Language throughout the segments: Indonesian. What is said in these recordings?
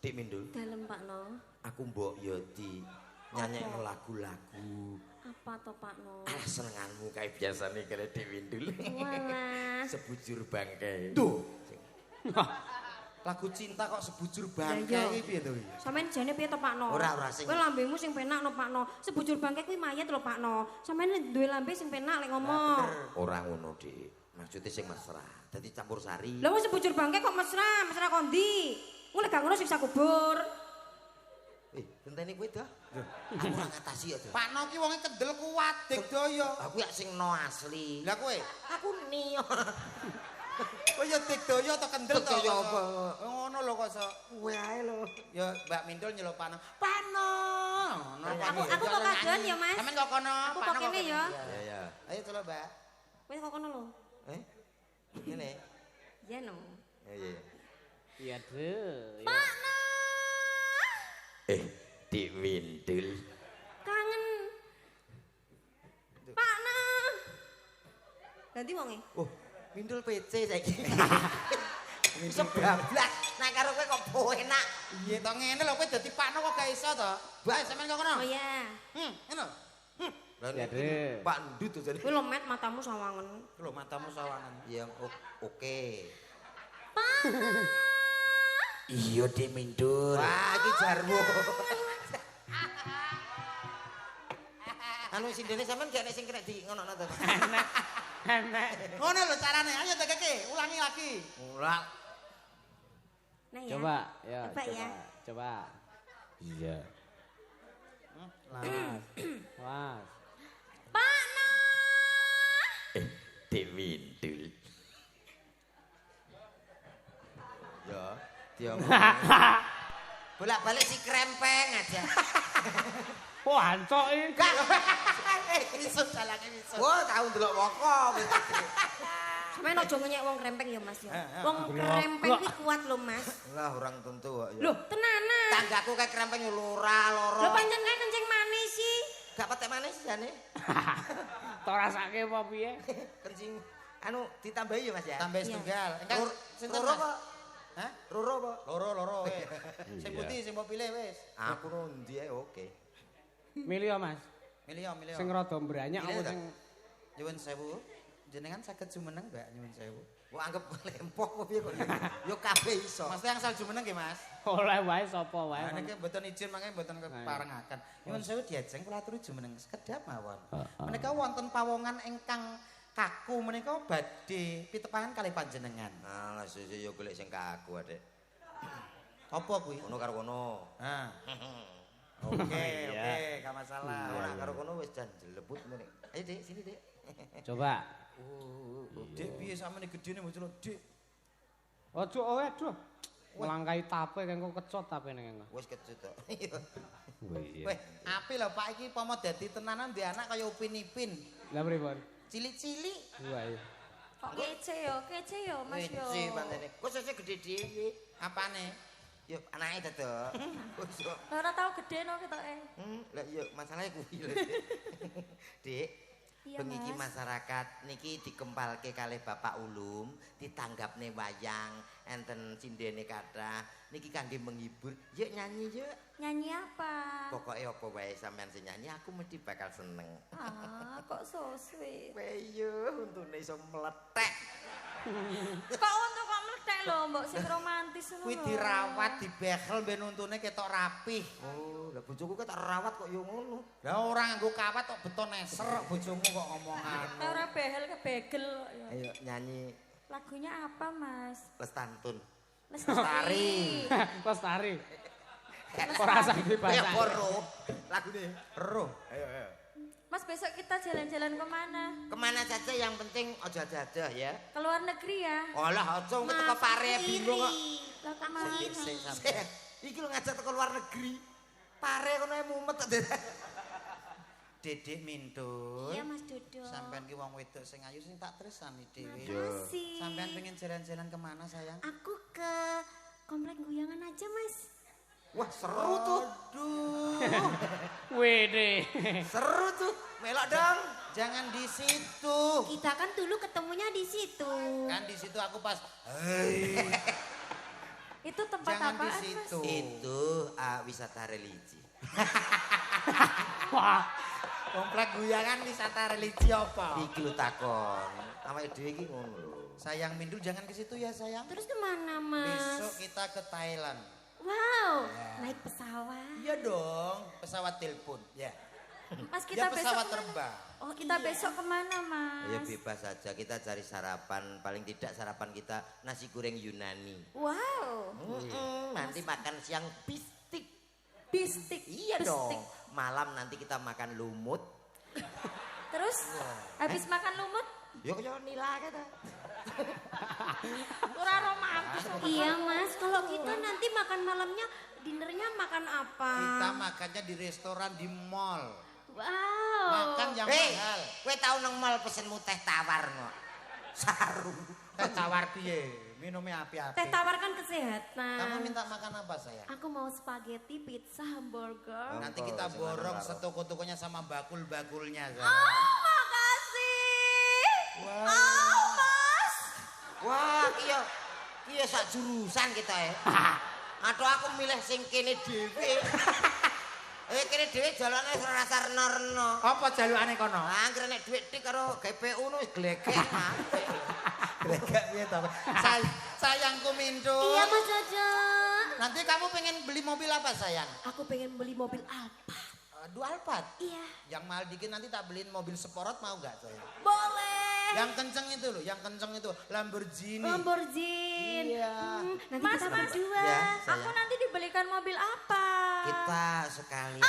Dik Mindul. Dalem Pak No. Aku mbok ya di nyanyekno lagu-lagu. Apa to Pak No? Alah senenganmu kae biasane kene Dik Mindul. Walah. Sebujur bangkai. Duh. Lagu cinta kok sebujur bangkai iki piye to? Sampeyan jane piye to Pak No? Ora sing. Kowe lambemu sing penak no Pak No. Sebujur bangkai kuwi mayat lho Pak No. Sampeyan duwe lambe sing penak lek ngomong. Ora ngono, Dik. Maksudnya sing mesra. Dadi campur sari. Lha wong sebujur bangkai kok mesra? Mesra kondi? Ngono gak ngono siksa kubur. Genteni kowe dah. Aku ora ngatasi ya, Pak No ki wonge kendel kuat, Dik Daya. Aku ya sing no asli. Lah kowe? Aku nio. Kowe ya Dik Daya atau kendel to? Dik Daya apa? Ngono lho kok sok. Kowe ae lho. Ya Mbak Mindul nyeluk Pak No. Pak No. Aku kok kagean ya, Mas. Sampeyan kok kono, Aku Pak kok No. kene ya. Ya. Ayo coba, Mbak. Kowe kok kono lho. Ngene. Ya no. Iya. Iya, Dek. Pak No. Dik Mindul. Kangen. Pak No. Ganti wonge. Oh, Mindul PC saiki. Sebablas nek karo kowe kok enak. Iya to ngene lho kowe dadi Pak No kok gak iso to? Mbak sampeyan kok kono. Oh iya. Ngono. Lah Ya, Dek. Pak Ndut to jane. Kowe lho met matamu sawangen. Lho matamu sawangan. Ya oke. Pak. Iya Dik Mindul. Wah, iki jarwo. Anu sindene sampean gak nek sing kena di ngono to. Enak. Ngono lho carane. Ayo tegeke, ulangi lagi. Ora. Nah ya. Coba, ya. Coba ya. Coba. Iya. Mas. Pak No. Dik Mindul. Ya, dia bolak-balik si krempeng aja. Wah, ancok iki. Gak. Misut salahke misut. Wah, tau ndelok woko. Sampeyan aja ngenyek wong krempeng ya Mas ya. Wong Blok. krempeng kuwi kuat lho Mas. Lah orang tentu kok ya. Lho, tenanan. Tanggaku kayak krempeng loro. Lho pancen kae kencing manis sih. Gak petek manis jane. Tok rasake apa piye? Kencing anu ditambahi ya Mas ya. Tambah setunggal. Engkang sinten Loro Mas? kok. Hah? Loro kok. Loro wis. Sing putih sing mbok pilih wis. Aku nundi ae oke. Milih ya, Mas. Milih. Sing rada mbranyak Milih apa ta? sing Nyuwun sewu. Jenengan saged jumeneng, Mbak, nyuwun sewu. Kok anggap lempok kok piye kok. Yo kabeh iso. Mas yang asal jumeneng nggih, Mas. oleh wae sapa wae. Nah, niki mboten izin mangke mboten keparengaken. Nyuwun sewu diajeng kula aturi jumeneng sekedhap mawon. Menika wonten pawongan ingkang kaku menika badhe pitepangan kalih panjenengan. Alah sesuk yo golek sing kaku Adek. Apa kuwi? Ono karo kono. Nah. Oke, gak masalah. Ora karo kono wis jan jelebut ngene. Ayo Dik, sini Dik. Coba. Dik piye sampeyan gedene muncul Dik? Ojo aduh. Melangkai tape kan kok kecot tape ning engko. Wis kecut tok. Weh, apik lho Pak iki pomo dadi tenanan di anak kaya Upin Ipin. Lah pripun? Cilik-cilik. Wah iya. Kok kece yo Mas yo. Wis pancene. Kok sesuk gede dhewe. Apane? Yo anake dadok. Wis yo. Ora tau gede no ketoke. Lah yo masalahe kuwi lho. Dik. Iya, Bengi iki Mas. masyarakat niki dikempalke kalih Bapak Ulum, ditanggapne wayang, enten sindene kathah. Niki kangge menghibur. Yuk nyanyi yuk. Nyanyi apa? Pokoknya apa wae sampean sing nyanyi aku mesti bakal seneng. Ah, kok so sweet. Weyo untune iso meletek. Kok untuk kok mlethek lho, mbok sing romantis ngono. Kuwi dirawat, dibehel ben untune ketok rapih. Oh, lah bojoku kok tak rawat kok yo ngono. Lah ora nganggo kawat kok beton neser kok bojomu kok ngomongan. Ora behel kebegel kok ya. Ayo nyanyi Lagunya apa, Mas? Lestantun. Lestari. Lestari. Ora sakit Ya bahasa. poro. Lagune. Roh. Ayo. Mas besok kita jalan-jalan kemana? Kemana saja yang penting ojo ada ya. Ke luar negeri ya? Olah ojo teko pare bingung kok. Lah kemana? Sing sampean. Iki lho ngajak teko luar negeri. Pare kono ae mumet kok. Dedek Mindul. Iya, Mas Dodo. Sampean ki wong wedok sing ayu sing tak tresani dhewe. Makasih. Sampean pengen jalan-jalan kemana sayang? Aku ke komplek guyangan aja, Mas. Wah, seru tuh. Aduh. Wede. Seru tuh. Melok dong. Jangan di situ. Kita kan dulu ketemunya di situ. Kan di situ aku pas. Hei. Itu tempat Jangan di apaan, Mas? situ. Itu wisata religi. Wah, Komplek guyangan wisata religi apa? Iki lho takon. Awake dhewe iki ngono lho. Sayang Mindul jangan ke situ ya sayang. Terus kemana, Mas? Besok kita ke Thailand. Wow, naik pesawat. Iya dong, pesawat telepon. Ya. Mas, Ya kita besok pesawat kemana? terbang. Oh, kita besok kemana, Mas? Ya bebas saja, kita cari sarapan. Paling tidak sarapan kita nasi goreng Yunani. Wow, Nanti makan siang bistik. bistik. Iya Bistik. dong. Malam nanti kita makan lumut. Terus, habis makan lumut, Ya kaya nila kata. kurang romantis. Iya, Mas. Kalau kita nanti makan malamnya, dinernya makan apa? Kita makannya di restoran di mall. Wow. Makan yang Hei, mahal. kowe tau nang mall pesenmu teh tawar kok. Saru. Teh tawar piye? Minumnya api-api. Teh tawar kan kesehatan. Kamu minta makan apa sayang? Aku mau spaghetti, pizza, hamburger. Nanti Apa, kita jangan borong marah. setoko-tokonya sama bakul-bakulnya sayang. Oh, makasih. Wah. Oh, Mas. Wah, iya sak jurusan kita ya. Atau aku milih sing kene dhewe. Kene dhewe jalane rasa reno-reno. Apa jalukane kono? Angger nek dhuwit tik karo GPU nu wis glegek. Gregek piye to? Sayangku Mindul. Iya, Mas Jaja. Nanti kamu pengen beli mobil apa sayang? Aku pengen beli mobil Alphard. Dua Alphard. Iya. Yang mahal dikit nanti tak beliin mobil sport mau gak sayang? Boleh. Yang kenceng itu loh, yang kenceng itu Lamborghini. Lamborghini. Iya. Nanti kita berdua. Ya, sayang. Aku nanti dibelikan mobil apa? Kita sekalian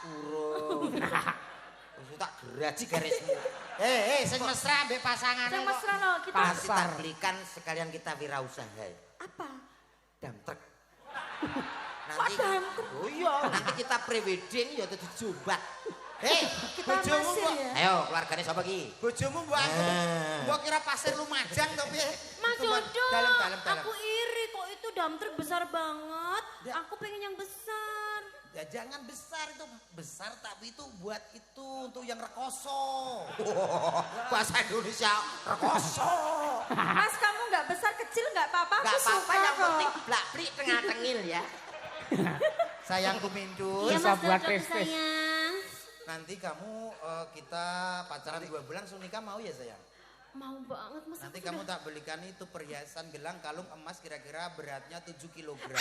urung. Wis tak geraji garismu. Sing mesra ambek pasangane Saya kok. mesra loh. Kita Pas kita belikan sekalian kita wirausaha. apa? Dam truk. Nanti dam truk? Oh iya, nanti kita prewedding ya dadi jombak. Kita bojomu nasir mbok ya. Ayo, keluargane sapa iki? bojomu mbok anggap mbok kira pasir Lumajang to piye? Mas Itu, Mbak. Jodo, Dalam. aku iri kok itu dam truk besar banget. Aku pengen yang besar. Ya jangan besar itu besar tapi itu buat itu untuk yang rekoso. Bahasa Indonesia rekoso. Mas, kamu nggak besar kecil nggak apa-apa. Enggak Aku apa-apa suka yang kok. penting blak-blik tengah-tengil ya. Sayangku Mindul. Iya, Bisa Mas buat Jodo Kristis. sayang. Nanti kamu kita pacaran 2 bulan langsung nikah mau ya sayang? Mau banget, Mas. Nanti aku kamu sudah- tak belikan itu perhiasan gelang kalung emas kira-kira beratnya 7 kilogram.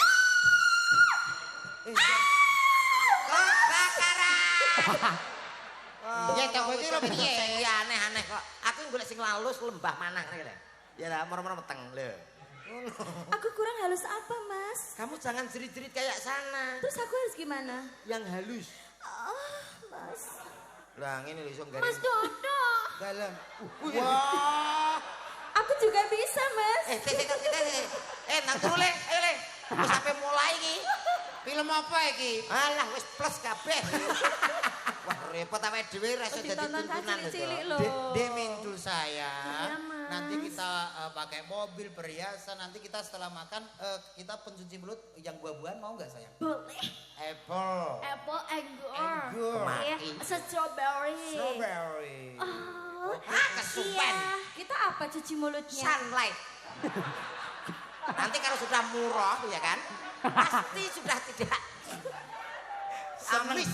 Kebakaran. Iya, toh, kowe iki lho piye? Iya aneh-aneh kok. Aku golek sing lalus lembah manah ngene. Ya lah, moro-moro meteng lho. Aku kurang halus apa, Mas? Kamu jangan jerit-jerit kayak sana. Terus aku harus gimana? Yang halus. Oh, Mas. Lah ngene lho iso Mas garis. Dodo. Dalam. Wah. Aku juga bisa, Mas. Nang turu le, ayo le. Wis sampe mulai iki. Film apa iki? Alah wis plus kabeh. Wah repot awake dhewe ra iso dadi Ditonton tuntunan lho. cilik-cilik Cok. loh. Dek Mindul sayang. Iya, Mas. Nanti kita pakai mobil perhiasan. Nanti kita setelah makan kita pencuci mulut yang buah-buahan mau nggak sayang? Boleh. Apple. Apple anggur. Anggur. Ya, strawberry. Strawberry. Oh, kesupen. iya. Kita apa cuci mulutnya? Sunlight. Nanti kalau sudah murah ya kan, pasti sudah tidak Seneng. amis.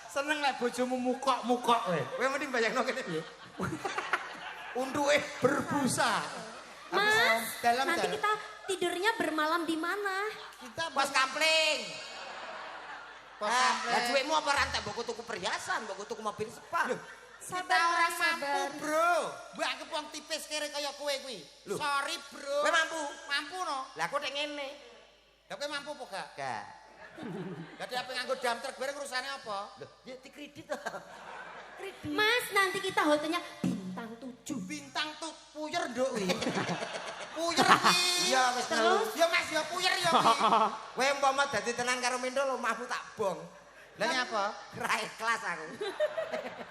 Seneng lek bojomu mukok-mukok kowe. Kowe mending bayangno kene piye? Untuke berbusa. Mas, dalam nanti kita tidurnya bermalam di mana? kita Pos kampling. Pos Lah kampling. duitmu apa rantai mbok tuku perhiasan, mbok tuku mobil spa. Kita Sabar, orang Mas, mampu, sabar. Bro. Mbak aku wong tipis kere kaya kowe kuwi. Loh. Sorry, Bro. Kowe mampu? Mampu no. Lah kok nek ngene. Lah kowe mampu apa gak? Gak. Dadi apa nganggo dam truk bareng urusane apa? Loh, ya dikredit to. Mas, nanti kita hotelnya bintang 7. Bintang tuh puyer nduk kuwi. Puyer iki. Iya wis Terus? Ya Mas, ya puyer ya kuwi. Kowe umpama dadi tenan karo Mindul omahmu tak bong. Lah nyapa? Ra ikhlas aku.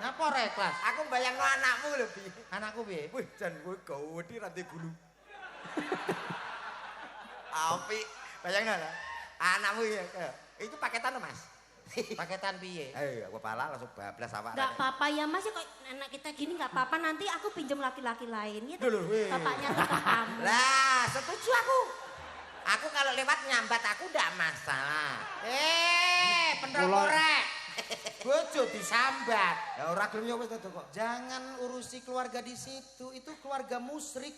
Napa ora ikhlas? Aku bayangno anakmu lho, Bi. Anakku piye? Wih, jan kowe gawedi rantai gulu. Apik. Bayangno lah. Anakmu ya. Itu paketan lho, Mas. Paketan piye? Ayo, aku pala langsung bablas awak. Gak apa-apa ya, Mas, ya kok anak kita gini gak apa-apa, nanti aku pinjam laki-laki lain ya. Loh, weh. Bapaknya tetap kamu. Lah, setuju aku. Aku kalau lewat nyambat aku ndak masalah. Pendok Kula- korek. Bojo disambat. Ya ora gelem ya wis kok. Jangan urusi keluarga di situ, itu keluarga musyrik.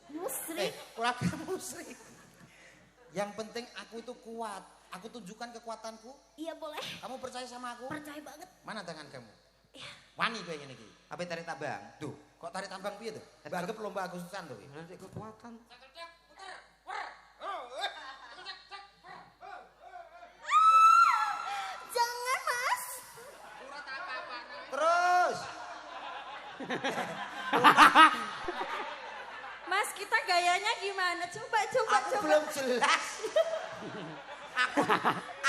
Musrik. Keluarga musyrik. Yang penting aku itu kuat. Aku tunjukkan kekuatanku. Iya boleh. Kamu percaya sama aku? Percaya banget. Mana tangan kamu? Iya. Wani kowe ngene iki. Apa tarik tambang? Tuh, kok tarik tambang piye tuh? Banggep lomba Agustusan tuh. Nanti kekuatan. Jangan Mas. Terus. Mas kita gayanya gimana? Coba. Aku belum jelas.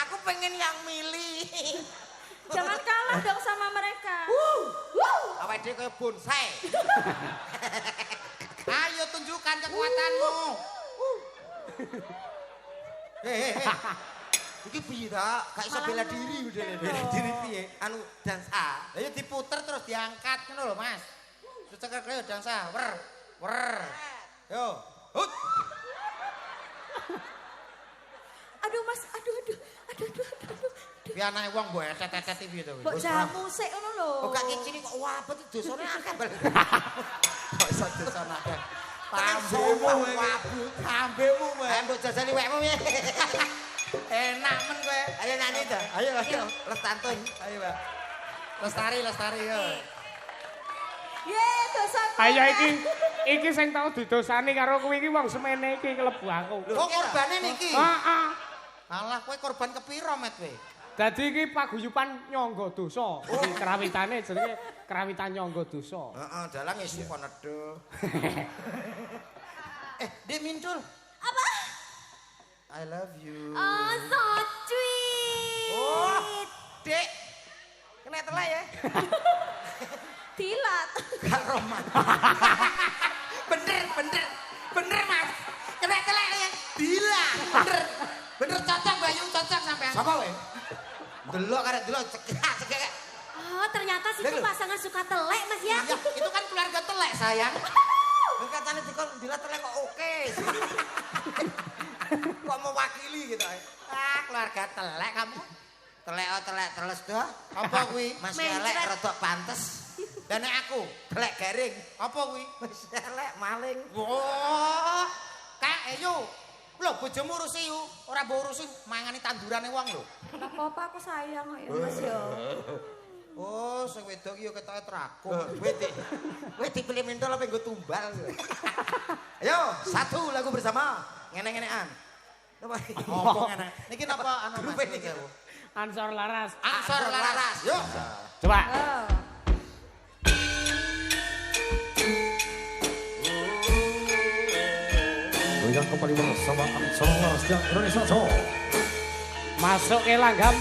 aku pengen yang milih. Jangan kalah dong sama mereka. Awake dhewe kaya bonsai. Ayo tunjukkan kekuatanmu. Iki piye ta? Gak iso bela diri udah bela diri piye? Anu dansa. Ayo diputer terus diangkat ngono lho, Mas. Terus cekel kowe dansa. Wer. Yo. Hut. Aduh Mas, aduh. Piye anake wong mbok etet-etet piye to? Mbok jamu sik ngono lho. Oh gak kecil kok wabet dosane akeh bal. Kok iso dosane akeh. Tambemu wabut. Ambemu kowe. Ayo mbok jajani wekmu piye? Enak men kowe. Ayo nyanyi to. Ayo. Lestantun. Ayo, Mbak. Lestari yo. Ye, dosa. Ayo iki sing tau didosani karo kuwi iki wong semene iki klebu aku. Kok korbane niki? Heeh. Alah kowe korban kepiro met kowe? Dadi iki paguyuban nyangga dosa. Iki krawitane jenenge krawitan nyangga dosa. Heeh, dalang isi konedo. Dek Mintul. Apa? I love you. Oh, so sweet. Oh, Dek. Kena telek ya. Dilat. Gak romantis. Bener Mas. Kena telek ya. Bila. Bener cocok Bayu, cocok sampean. Sapa kowe? Delok karek delok cekak. Oh, ternyata situ pasangan suka telek, Mas ya. Iya, itu kan keluarga telek, sayang. Katanya dikon bila telek kok oke. Kok mewakili gitu. Keluarga telek kamu. Telek teles dah. Apa kuwi? Mas Mencret. elek rodok pantes. Dan nek aku telek garing. Apa kuwi? Mas elek maling. Wah, Kak, ayo. Lho, bojomu urusi yu. Ora mbok urusi mangani tandurane wong lho. Enggak apa-apa aku sayang kok ya, Mas ya. Oh, sing wedok iki ketoke trakung. Kowe dipilih mentol apa nggo tumbal. Ayo, satu lagu bersama. Ngene-ngenean. Coba. Apa ngene? Niki napa anu Grup Mas? ini. Ansor laras. Ansor laras. Yo. Coba. Oh. Goyang kembali bersama Ansor Laras yang Indonesia Show. Masuk ke langgam